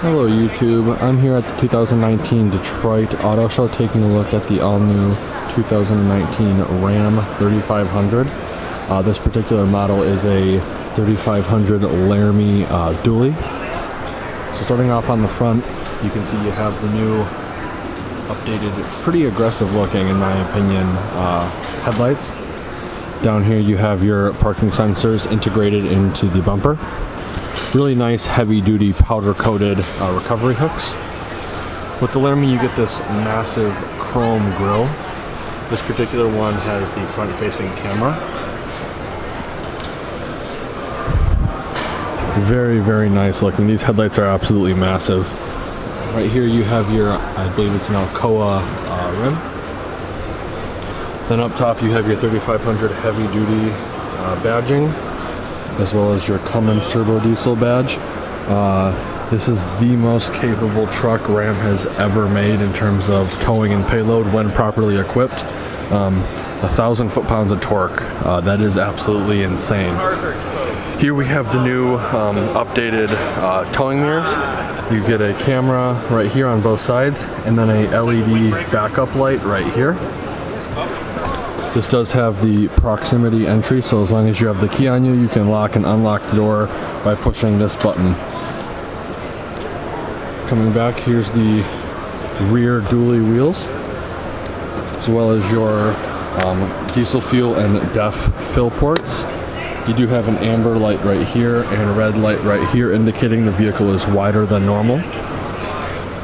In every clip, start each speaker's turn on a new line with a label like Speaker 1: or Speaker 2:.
Speaker 1: Hello YouTube, I'm here at the 2019 Detroit Auto Show taking a look at the all-new 2019 Ram 3500. This particular model is a 3500 Laramie Dually. So starting off on the front, you can see you have the new updated, pretty aggressive looking in my opinion, headlights. Down here you have your parking sensors integrated into the bumper. Really nice heavy duty powder coated recovery hooks. With the Laramie you get this massive chrome grille. This particular one has the front facing camera. Very, very nice looking. These headlights are absolutely massive. Right here you have your, I believe it's an Alcoa rim. Then up top you have your 3500 heavy duty badging, as well as your Cummins turbo diesel badge. This is the most capable truck Ram has ever made in terms of towing and payload when properly equipped. 1,000 foot-pounds of torque. That is absolutely insane. Here we have the new updated towing mirrors. You get a camera right here on both sides, and then a LED backup light right here. This does have the proximity entry, so as long as you have the key on you, you can lock and unlock the door by pushing this button. Coming back, here's the rear dually wheels, as well as your diesel fuel and DEF fill ports. You do have an amber light right here and a red light right here, indicating the vehicle is wider than normal.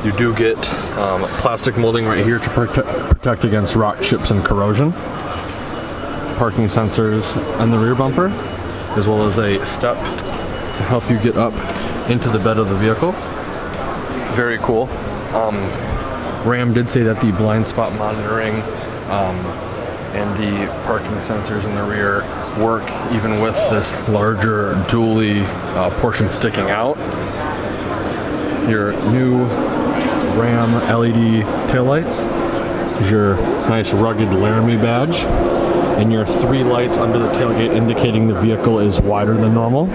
Speaker 1: You do get plastic molding right here to protect against rock chips and corrosion. Parking sensors on the rear bumper, as well as a step to help you get up into the bed of the vehicle. Very cool. Ram did say that the blind spot monitoring and the parking sensors in the rear work even with this larger dually portion sticking out. Your new Ram LED taillights is your nice rugged Laramie badge, and your 3 lights under the tailgate indicating the vehicle is wider than normal.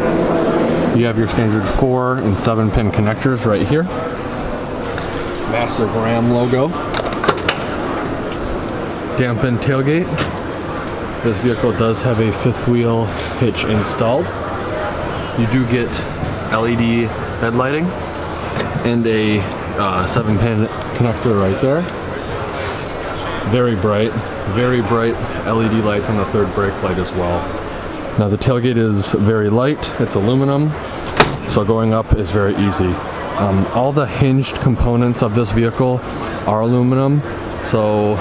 Speaker 1: You have your standard 4 and 7 pin connectors right here. Massive Ram logo. Dampened tailgate. This vehicle does have a 5th wheel hitch installed. You do get LED bed lighting and a 7 pin connector right there. Very bright LED lights on the 3rd brake light as well. Now the tailgate is very light, it's aluminum, so going up is very easy. All the hinged components of this vehicle are aluminum, so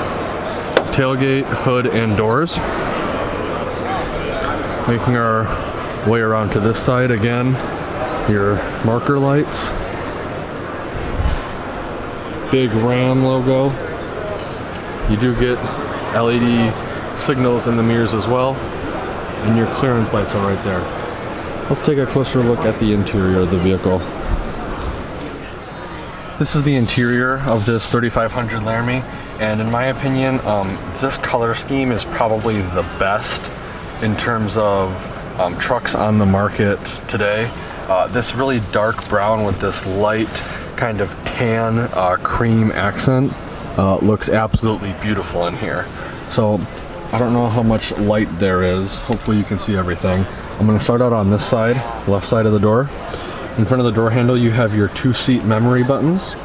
Speaker 1: tailgate, hood, and doors. Making our way around to this side again, your marker lights, big Ram logo. You do get LED signals in the mirrors as well, and your clearance lights are right there. Let's take a closer look at the interior of the vehicle. This is the interior of this 3500 Laramie, and in my opinion, this color scheme is probably the best in terms of trucks on the market today. This really dark brown with this light kind of tan cream accent looks absolutely beautiful in here. So I don't know how much light there is. Hopefully you can see everything. I'm going to start out on this side, left side of the door. In front of the door handle you have your 2-seat memory buttons.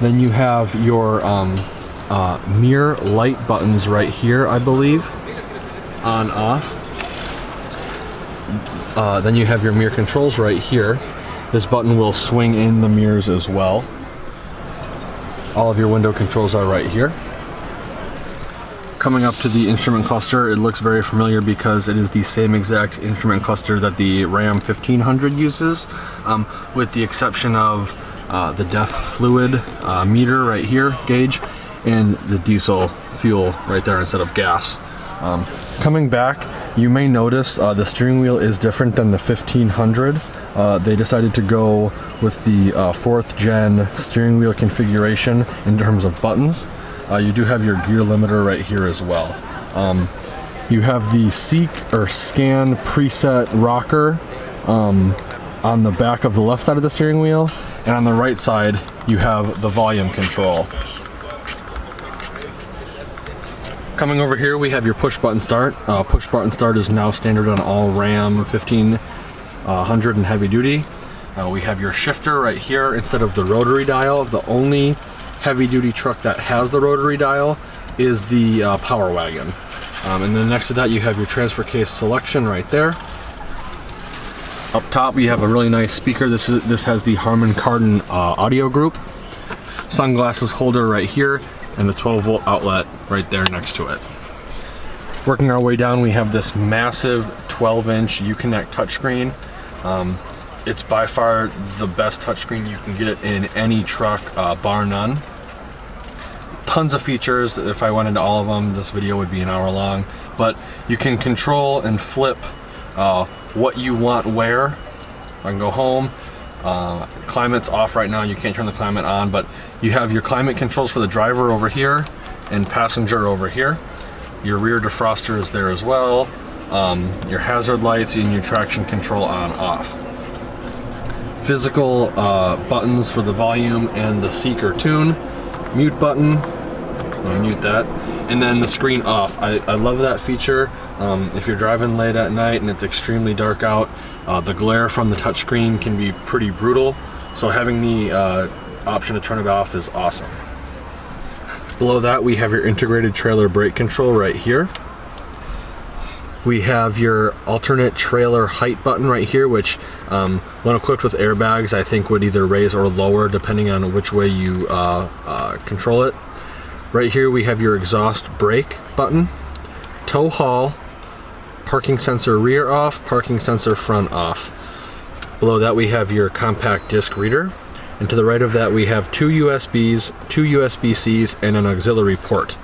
Speaker 1: Then you have your mirror light buttons right here, I believe, on off. Then you have your mirror controls right here. This button will swing in the mirrors as well. All of your window controls are right here. Coming up to the instrument cluster, it looks very familiar because it is the same exact instrument cluster that the Ram 1500 uses, with the exception of the DEF fluid meter right here, gauge, and the diesel fuel right there instead of gas. Coming back, you may notice the steering wheel is different than the 1500. They decided to go with the 4th gen steering wheel configuration in terms of buttons. You do have your gear limiter right here as well. You have the seek or scan preset rocker on the back of the left side of the steering wheel, and on the right side you have the volume control. Coming over here, we have your push button start. Push button start is now standard on all Ram 1500 and heavy duty. We have your shifter right here instead of the rotary dial. The only heavy duty truck that has the rotary dial is the Power Wagon. And then next to that you have your transfer case selection right there. Up top we have a really nice speaker. This has the Harman Kardon audio group. Sunglasses holder right here, and the 12-volt outlet right there next to it. Working our way down, we have this massive 12-inch Uconnect touchscreen. It's by far the best touchscreen you can get in any truck, bar none. Tons of features. If I went into all of them, this video would be an hour long. But you can control and flip what you want where. I can go home. Climate's off right now, you can't turn the climate on, but you have your climate controls for the driver over here and passenger over here. Your rear defroster is there as well. Your hazard lights and your traction control on off. Physical buttons for the volume and the seek or tune. Mute button, I'll mute that. And then the screen off. I love that feature. If you're driving late at night and it's extremely dark out, the glare from the touchscreen can be pretty brutal. So having the option to turn it off is awesome. Below that we have your integrated trailer brake control right here. We have your alternate trailer height button right here, which when equipped with airbags I think would either raise or lower depending on which way you control it. Right here we have your exhaust brake button, tow haul, parking sensor rear off, parking sensor front off. Below that we have your compact disc reader, and to the right of that we have two USBs, two USB-Cs, and an auxiliary port.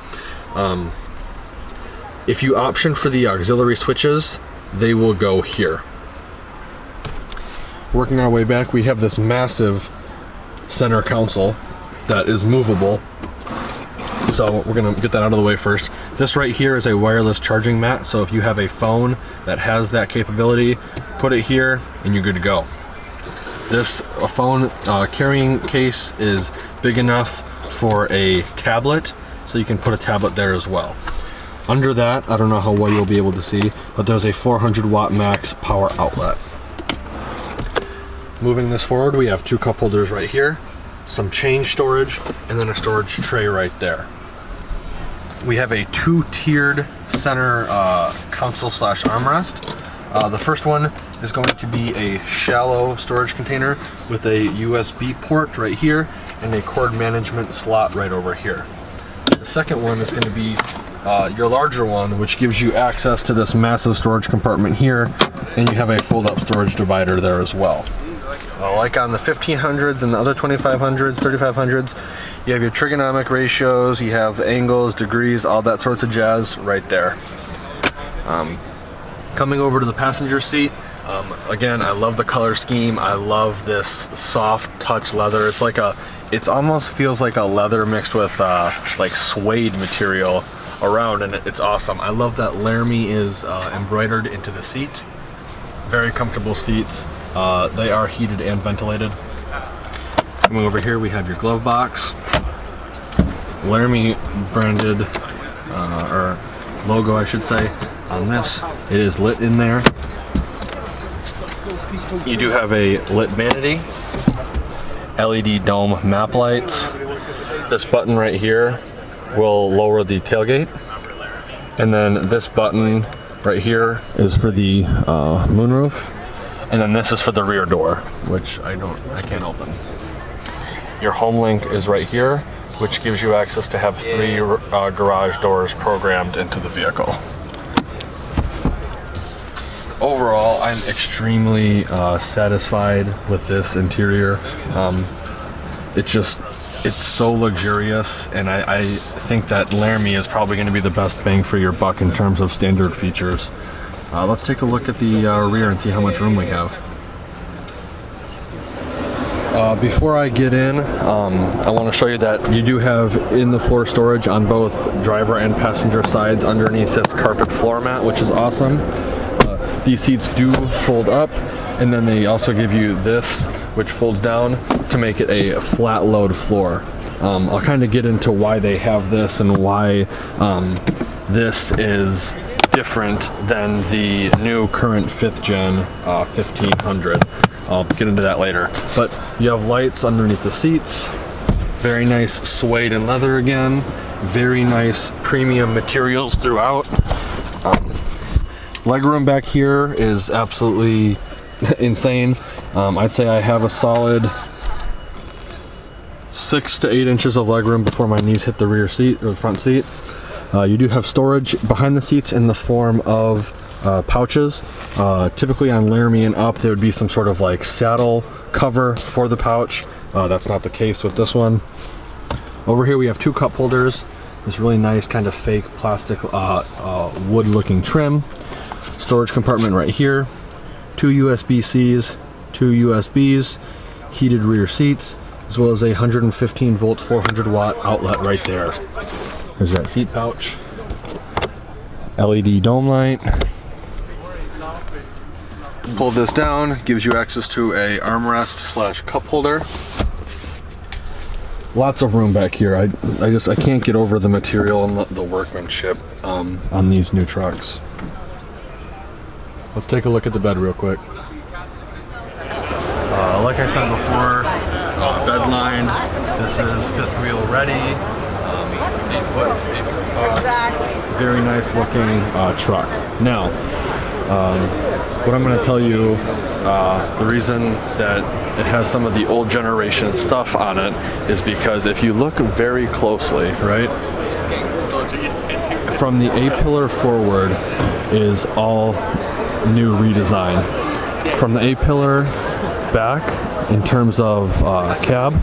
Speaker 1: If you option for the auxiliary switches, they will go here. Working our way back, we have this massive center console that is movable. So we're gonna get that out of the way first. This right here is a wireless charging mat, so if you have a phone that has that capability, put it here and you're good to go. This phone carrying case is big enough for a tablet, so you can put a tablet there as well. Under that, I don't know how well you'll be able to see, but there's a 400 watt max power outlet. Moving this forward, we have two cup holders right here, some change storage, and then a storage tray right there. We have a two-tiered center console slash armrest. The first one is going to be a shallow storage container with a USB port right here and a cord management slot right over here. The second one is going to be your larger one, which gives you access to this massive storage compartment here, and you have a fold-up storage divider there as well. Like on the 1500s and the other 2500s, 3500s, you have your trigonomic ratios, you have angles, degrees, all that sorts of jazz right there. Coming over to the passenger seat, again, I love the color scheme. I love this soft touch leather. It almost feels like a leather mixed with like suede material around, and it's awesome. I love that Laramie is embroidered into the seat. Very comfortable seats. They are heated and ventilated. Coming over here, we have your glove box. Laramie branded, or logo I should say, on this. It is lit in there. You do have a lit vanity, LED dome map lights. This button right here will lower the tailgate. And then this button right here is for the moonroof. And then this is for the rear door, which I can't open. Your home link is right here, which gives you access to have 3 garage doors programmed into the vehicle. Overall, I'm extremely satisfied with this interior. It's so luxurious, and I think that Laramie is probably going to be the best bang for your buck in terms of standard features. Let's take a look at the rear and see how much room we have. Before I get in, I want to show you that you do have in-the-floor storage on both driver and passenger sides underneath this carpet floor mat, which is awesome. These seats do fold up. And then they also give you this, which folds down to make it a flat load floor. I'll kind of get into why they have this and why this is different than the new current 5th gen 1500. I'll get into that later. But you have lights underneath the seats. Very nice suede and leather again. Very nice premium materials throughout. Legroom back here is absolutely insane. I'd say I have a solid 6 to 8 inches of legroom before my knees hit the rear seat or the front seat. You do have storage behind the seats in the form of pouches. Typically on Laramie and up, there would be some sort of like saddle cover for the pouch. That's not the case with this one. Over here we have 2 cup holders. This really nice kind of fake plastic wood looking trim. Storage compartment right here. 2 USB-Cs, 2 USBs, heated rear seats, as well as a 115 volt 400 watt outlet right there. There's that seat pouch. LED dome light. Pull this down, gives you access to a armrest slash cup holder. Lots of room back here. I can't get over the material and the workmanship on these new trucks. Let's take a look at the bed real quick. Like I said before, bed line. This is 5th wheel ready. 8 foot box. Very nice looking truck. Now, what I'm going to tell you, the reason that it has some of the old generation stuff on it is because if you look very closely, right, from the A-pillar forward is all new redesign. From the A-pillar back, in terms of cab,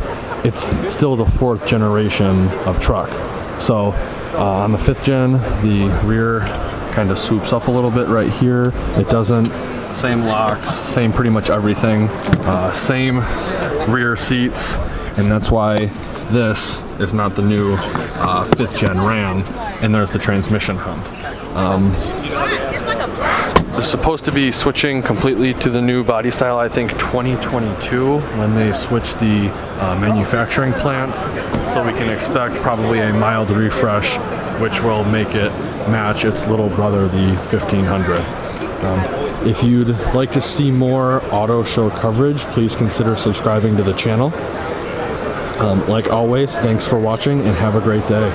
Speaker 1: it's still the 4th generation of truck. So on the 5th gen, the rear kind of swoops up a little bit right here. It doesn't. Same locks, same pretty much everything. Same rear seats, and that's why this is not the new 5th gen Ram. And there's the transmission hump. They're supposed to be switching completely to the new body style, I think 2022, when they switch the manufacturing plants. So we can expect probably a mild refresh, which will make it match its little brother, the 1500. If you'd like to see more auto show coverage, please consider subscribing to the channel. Like always, thanks for watching and have a great day.